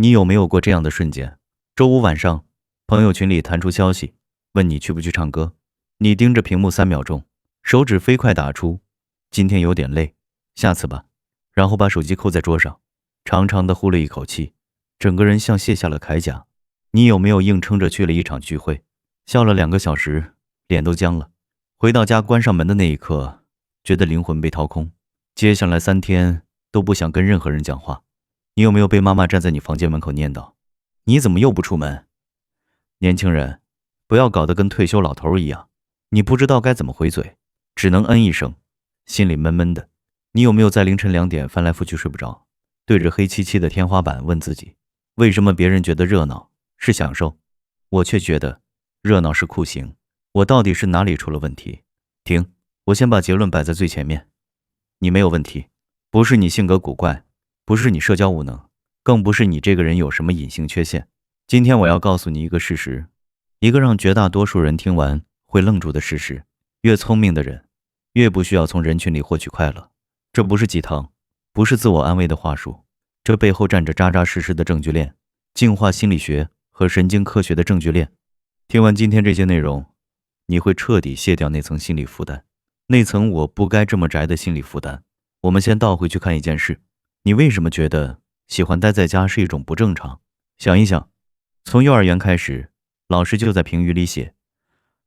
你有没有过这样的瞬间？周五晚上，朋友群里弹出消息，问你去不去唱歌，你盯着屏幕3秒钟，手指飞快打出今天有点累，下次吧，然后把手机扣在桌上，长长的呼了一口气，整个人像卸下了铠甲。你有没有硬撑着去了一场聚会，笑了2个小时，脸都僵了，回到家关上门的那一刻，觉得灵魂被掏空，接下来3天都不想跟任何人讲话。你有没有被妈妈站在你房间门口念叨，你怎么又不出门？年轻人，不要搞得跟退休老头一样，你不知道该怎么回嘴，只能嗯一声，心里闷闷的。你有没有在凌晨2点翻来覆去睡不着，对着黑漆漆的天花板问自己，为什么别人觉得热闹是享受，我却觉得热闹是酷刑，我到底是哪里出了问题？停，我先把结论摆在最前面，你没有问题，不是你性格古怪，不是你社交无能，更不是你这个人有什么隐性缺陷。今天我要告诉你一个事实，一个让绝大多数人听完会愣住的事实，越聪明的人越不需要从人群里获取快乐。这不是鸡汤，不是自我安慰的话术，这背后站着扎扎实实的证据链，进化心理学和神经科学的证据链。听完今天这些内容，你会彻底卸掉那层心理负担，那层我不该这么宅的心理负担。我们先倒回去看一件事，你为什么觉得喜欢待在家是一种不正常？想一想，从幼儿园开始，老师就在评语里写，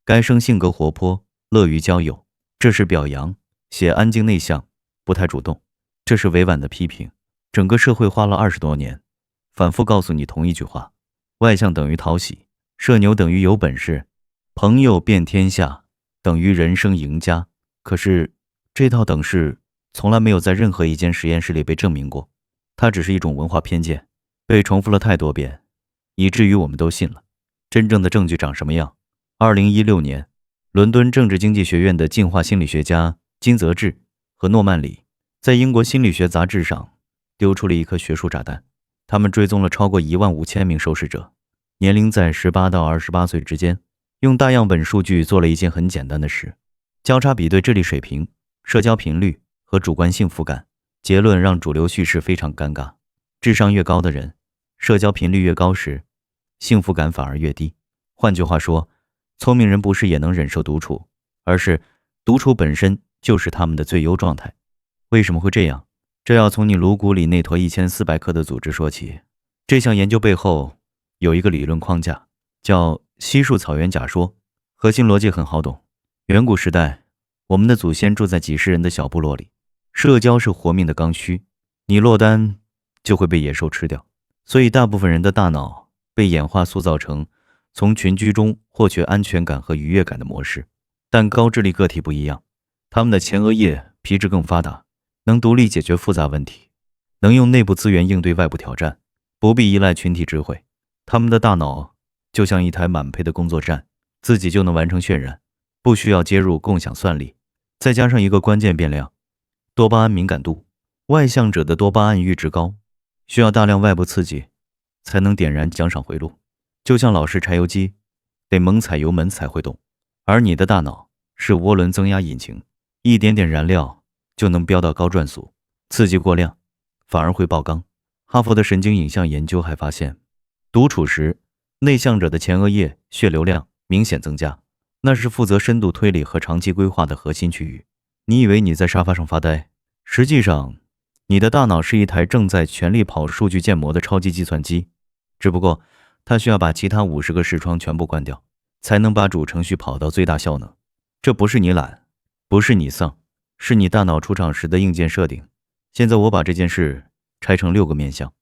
该生性格活泼，乐于交友，这是表扬；写安静内向，不太主动，这是委婉的批评。整个社会花了20多年，反复告诉你同一句话：外向等于讨喜，社牛等于有本事，朋友遍天下等于人生赢家。可是这套等式从来没有在任何一间实验室里被证明过，它只是一种文化偏见，被重复了太多遍，以至于我们都信了。真正的证据长什么样？2016年，伦敦政治经济学院的进化心理学家金泽志和诺曼里在英国心理学杂志上丢出了一颗学术炸弹。他们追踪了超过15000名受试者，年龄在18到28岁之间，用大样本数据做了一件很简单的事，交叉比对智力水平、社交频率和主观幸福感。结论让主流叙事非常尴尬，智商越高的人，社交频率越高时，幸福感反而越低。换句话说，聪明人不是也能忍受独处，而是独处本身就是他们的最优状态。为什么会这样？这要从你颅骨里那坨1400克的组织说起。这项研究背后有一个理论框架，叫稀树草原假说，核心逻辑很好懂。远古时代，我们的祖先住在几十人的小部落里，社交是活命的刚需，你落单就会被野兽吃掉，所以大部分人的大脑被演化塑造成从群居中获取安全感和愉悦感的模式。但高智力个体不一样，他们的前额叶皮质更发达，能独立解决复杂问题，能用内部资源应对外部挑战，不必依赖群体智慧。他们的大脑就像一台满配的工作站，自己就能完成渲染，不需要接入共享算力。再加上一个关键变量，多巴胺敏感度，外向者的多巴胺阈值高，需要大量外部刺激才能点燃奖赏回路，就像老式柴油机得猛踩油门才会动，而你的大脑是涡轮增压引擎，一点点燃料就能飙到高转速，刺激过量反而会爆缸。哈佛的神经影像研究还发现，独处时内向者的前额叶血流量明显增加，那是负责深度推理和长期规划的核心区域。你以为你在沙发上发呆，实际上你的大脑是一台正在全力跑数据建模的超级计算机，只不过它需要把其他50个视窗全部关掉，才能把主程序跑到最大效能。这不是你懒，不是你丧，是你大脑出厂时的硬件设定。现在我把这件事拆成6个面向，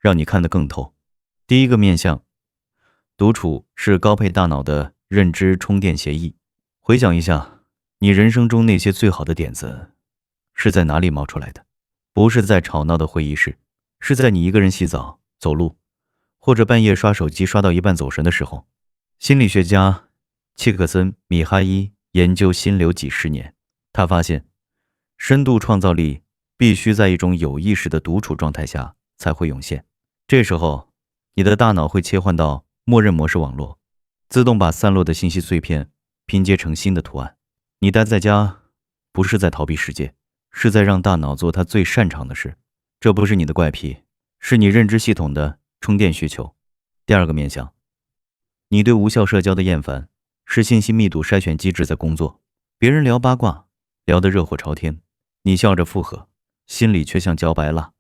让你看得更透。第一个面向，独处是高配大脑的认知充电协议。回想一下，你人生中那些最好的点子是在哪里冒出来的？不是在吵闹的会议室，是在你一个人洗澡、走路，或者半夜刷手机刷到一半走神的时候。心理学家契克森·米哈伊研究心流几十年，他发现深度创造力必须在一种有意识的独处状态下才会涌现。这时候你的大脑会切换到默认模式网络，自动把散落的信息碎片拼接成新的图案。你待在家不是在逃避世界，是在让大脑做它最擅长的事。这不是你的怪癖，是你认知系统的充电需求。第二个面向，你对无效社交的厌烦，是信息密度筛选机制在工作。别人聊八卦，聊得热火朝天，你笑着附和，心里却像嚼白蜡。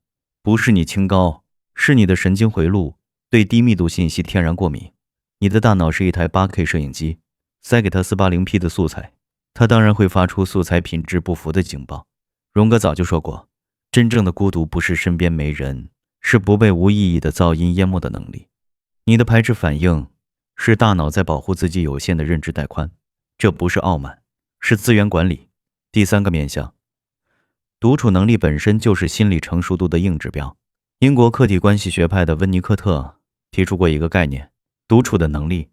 不是你清高，是你的神经回路对低密度信息天然过敏。你的大脑是一台 8K 摄影机，塞给它 480P 的素材，它当然会发出素材品质不符的警报。荣格早就说过，真正的孤独不是身边没人，是不被无意义的噪音淹没的能力。你的排斥反应是大脑在保护自己有限的认知带宽，这不是傲慢，是资源管理。第三个面向，独处能力本身就是心理成熟度的硬指标。英国客体关系学派的温尼科特提出过一个概念，独处的能力。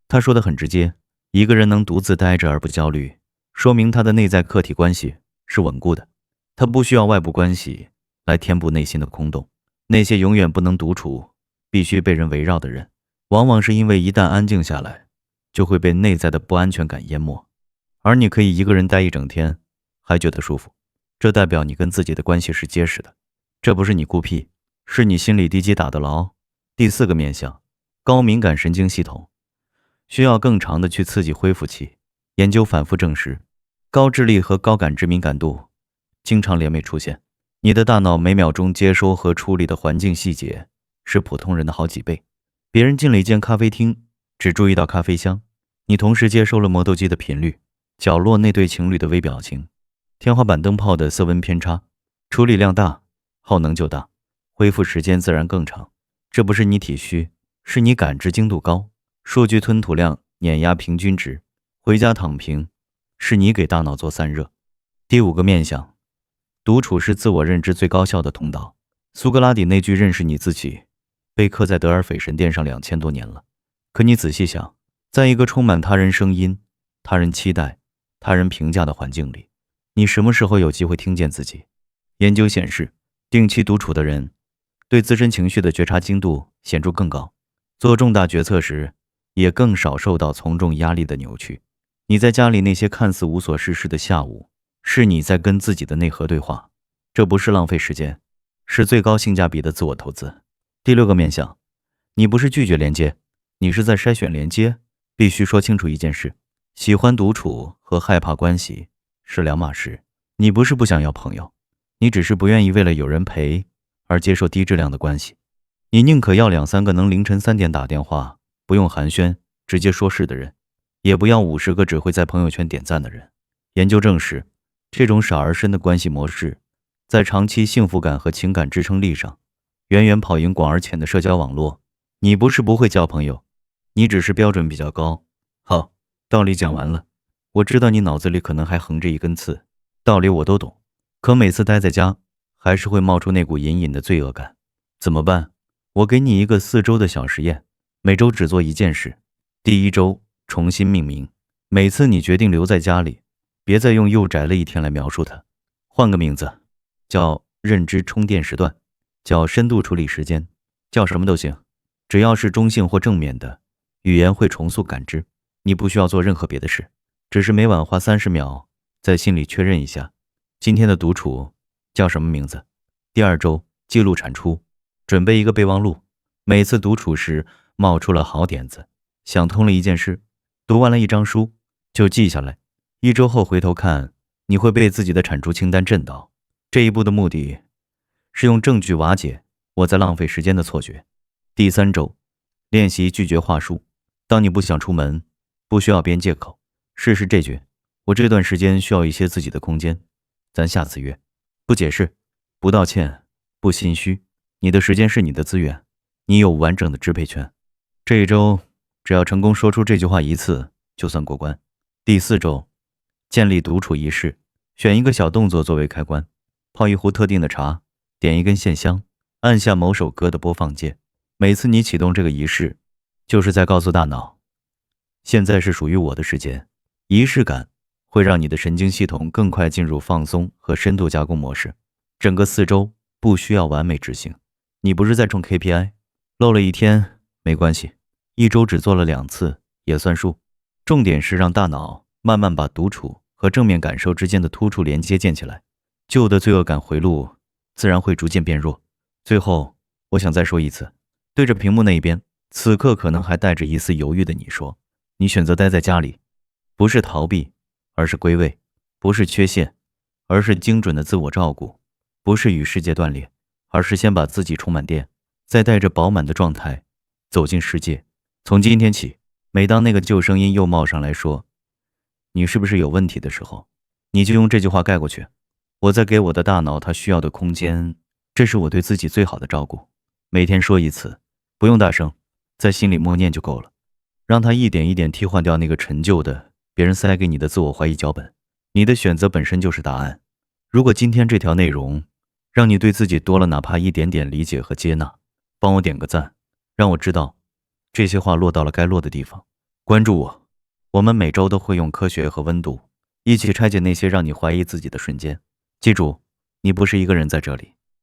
他说得很直接，一个人能独自待着而不焦虑，说明他的内在客体关系是稳固的，他不需要外部关系来填补内心的空洞。那些永远不能独处，必须被人围绕的人，往往是因为一旦安静下来，就会被内在的不安全感淹没。而你可以一个人待一整天，还觉得舒服，这代表你跟自己的关系是结实的。这不是你孤僻，是你心理地基打得牢。第四个面向，高敏感神经系统，需要更长的去刺激恢复期。研究反复证实，高智力和高感知敏感度经常联袂出现。你的大脑每秒钟接收和处理的环境细节是普通人的好几倍。别人进了一间咖啡厅，只注意到咖啡香，你同时接收了磨豆机的频率，角落那对情侣的微表情，天花板灯泡的色温偏差。处理量大，耗能就大，恢复时间自然更长。这不是你体虚，是你感知精度高，数据吞吐量碾压平均值。回家躺平，是你给大脑做散热。第五个面向，独处是自我认知最高效的通道。苏格拉底那句认识你自己被刻在德尔斐神殿上2000多年了。可你仔细想，在一个充满他人声音、他人期待、他人评价的环境里，你什么时候有机会听见自己？研究显示，定期独处的人对自身情绪的觉察精度显著更高，做重大决策时也更少受到从众压力的扭曲。你在家里那些看似无所事事的下午，是你在跟自己的内核对话，这不是浪费时间，是最高性价比的自我投资。第六个面向，你不是拒绝连接，你是在筛选连接。必须说清楚一件事，喜欢独处和害怕关系是两码事。你不是不想要朋友，你只是不愿意为了有人陪而接受低质量的关系。你宁可要2-3个能凌晨3点打电话，不用寒暄，直接说事的人，也不要50个只会在朋友圈点赞的人。研究证实，这种少而深的关系模式，在长期幸福感和情感支撑力上，远远跑赢广而浅的社交网络。你不是不会交朋友，你只是标准比较高。好，道理讲完了。我知道你脑子里可能还横着一根刺，道理我都懂，可每次待在家，还是会冒出那股隐隐的罪恶感。怎么办？我给你一个4周的小实验，每周只做一件事。第1周，重新命名。每次你决定留在家里，别再用又宅了一天来描述它，换个名字，叫认知充电时段，叫深度处理时间，叫什么都行，只要是中性或正面的，语言会重塑感知。你不需要做任何别的事，只是每晚花30秒在心里确认一下，今天的独处叫什么名字。第2周，记录产出，准备一个备忘录，每次独处时冒出了好点子，想通了一件事，读完了一章书，就记下来。1周后回头看，你会被自己的产出清单震到。这一步的目的是用证据瓦解我在浪费时间的错觉。第3周，练习拒绝话术。当你不想出门，不需要编借口，试试这句：我这段时间需要一些自己的空间，咱下次约。不解释，不道歉，不心虚，你的时间是你的资源，你有完整的支配权。这一周只要成功说出这句话1次，就算过关。第4周，建立独处仪式，选一个小动作作为开关，泡一壶特定的茶，点一根线香，按下某首歌的播放键。每次你启动这个仪式，就是在告诉大脑，现在是属于我的时间。仪式感会让你的神经系统更快进入放松和深度加工模式。整个4周不需要完美执行，你不是在冲 KPI， 漏了1天没关系，1周只做了2次也算数。重点是让大脑慢慢把独处和正面感受之间的突触连接建起来，旧的罪恶感回路自然会逐渐变弱。最后，我想再说一次，对着屏幕那一边，此刻可能还带着一丝犹豫的你说，你选择待在家里，不是逃避，而是归位；不是缺陷，而是精准的自我照顾；不是与世界断裂，而是先把自己充满电，再带着饱满的状态走进世界。从今天起，每当那个旧声音又冒上来说你是不是有问题的时候，你就用这句话盖过去。我在给我的大脑它需要的空间，这是我对自己最好的照顾。每天说一次，不用大声，在心里默念就够了，让它一点一点替换掉那个陈旧的别人塞给你的自我怀疑脚本。你的选择本身就是答案。如果今天这条内容让你对自己多了哪怕一点点理解和接纳，帮我点个赞，让我知道这些话落到了该落的地方。关注我，我们每周都会用科学和温度一起拆解那些让你怀疑自己的瞬间。记住，你不是一个人在这里。